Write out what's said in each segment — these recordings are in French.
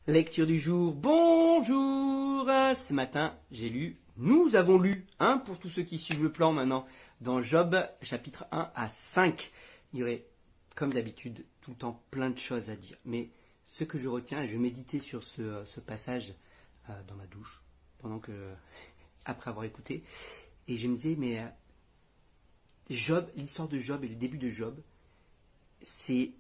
Lecture du jour, bonjour. Ce matin, nous avons lu, pour tous ceux qui suivent le plan maintenant, dans Job, chapitre 1 à 5. Il y aurait, comme d'habitude, tout le temps plein de choses à dire. Mais ce que je retiens, et je méditais sur ce passage dans ma douche, après avoir écouté, et je me disais, mais Job, l'histoire de Job et le début de Job, c'est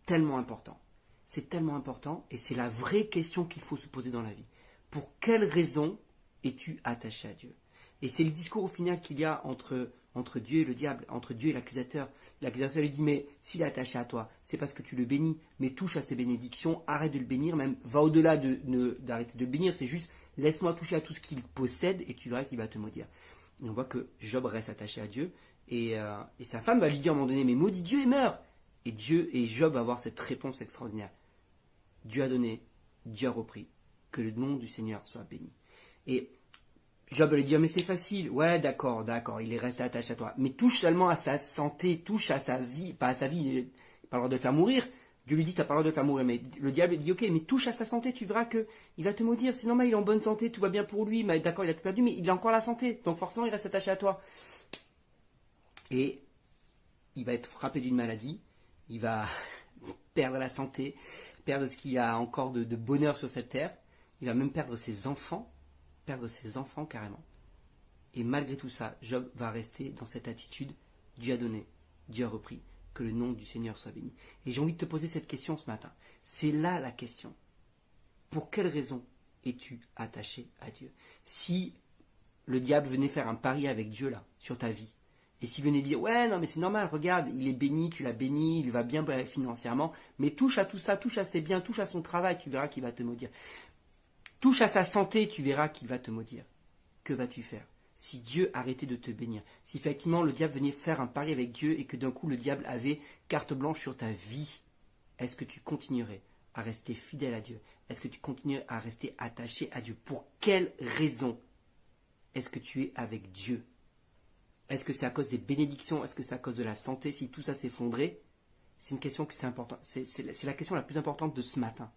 tellement important. C'est tellement important et c'est la vraie question qu'il faut se poser dans la vie. Pour quelle raison es-tu attaché à Dieu? Et c'est le discours au final qu'il y a entre Dieu et le diable, entre Dieu et l'accusateur. L'accusateur lui dit, mais s'il est attaché à toi, c'est parce que tu le bénis, mais touche à ses bénédictions, arrête de le bénir, même va au-delà d'arrêter de le bénir, c'est juste laisse-moi toucher à tout ce qu'il possède et tu verras qu'il va te maudire. Et on voit que Job reste attaché à Dieu et sa femme va lui dire à un moment donné, mais maudit Dieu et meurt. Et Job va avoir cette réponse extraordinaire. Dieu a donné, Dieu a repris, que le nom du Seigneur soit béni. Et Job va lui dire, mais c'est facile, ouais d'accord, il est resté attaché à toi, mais touche seulement à sa santé, touche à sa vie, pas à sa vie, il n'a pas le droit de le faire mourir. Dieu lui dit, tu n'as pas le droit de le faire mourir, mais le diable dit, ok, mais touche à sa santé, tu verras qu'il va te maudire, c'est normal, il est en bonne santé, tout va bien pour lui, mais d'accord, il a tout perdu, mais il a encore la santé, donc forcément il reste attaché à toi. Et il va être frappé d'une maladie, il va perdre la santé, perdre ce qu'il y a encore de bonheur sur cette terre. Il va même perdre ses enfants carrément. Et malgré tout ça, Job va rester dans cette attitude. Dieu a donné, Dieu a repris, que le nom du Seigneur soit béni. Et j'ai envie de te poser cette question ce matin. C'est là la question. Pour quelle raison es-tu attaché à Dieu? Si le diable venait faire un pari avec Dieu là, sur ta vie, et s'il venait dire, ouais, non, mais c'est normal, regarde, il est béni, tu l'as béni, il va bien financièrement, mais touche à tout ça, touche à ses biens, touche à son travail, tu verras qu'il va te maudire. Touche à sa santé, tu verras qu'il va te maudire. Que vas-tu faire? Si Dieu arrêtait de te bénir, si effectivement le diable venait faire un pari avec Dieu et que d'un coup le diable avait carte blanche sur ta vie, est-ce que tu continuerais à rester fidèle à Dieu? Est-ce que tu continuerais à rester attaché à Dieu? Pour quelle raison est-ce que tu es avec Dieu? Est-ce que c'est à cause des bénédictions? Est-ce que c'est à cause de la santé? Si tout ça s'effondrait, c'est une question que c'est important. C'est la question la plus importante de ce matin.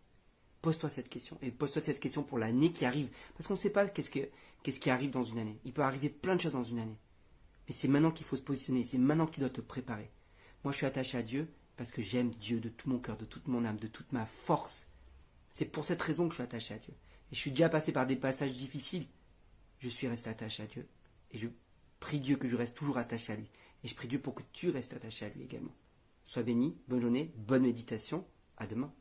Pose-toi cette question. Et pose-toi cette question pour l'année qui arrive. Parce qu'on ne sait pas qu'est-ce qui arrive dans une année. Il peut arriver plein de choses dans une année. Mais c'est maintenant qu'il faut se positionner. C'est maintenant que tu dois te préparer. Moi, je suis attaché à Dieu parce que j'aime Dieu de tout mon cœur, de toute mon âme, de toute ma force. C'est pour cette raison que je suis attaché à Dieu. Et je suis déjà passé par des passages difficiles. Je suis resté attaché à Dieu. Et je prie Dieu que je reste toujours attaché à lui. Et je prie Dieu pour que tu restes attaché à lui également. Sois béni, bonne journée, bonne méditation. À demain.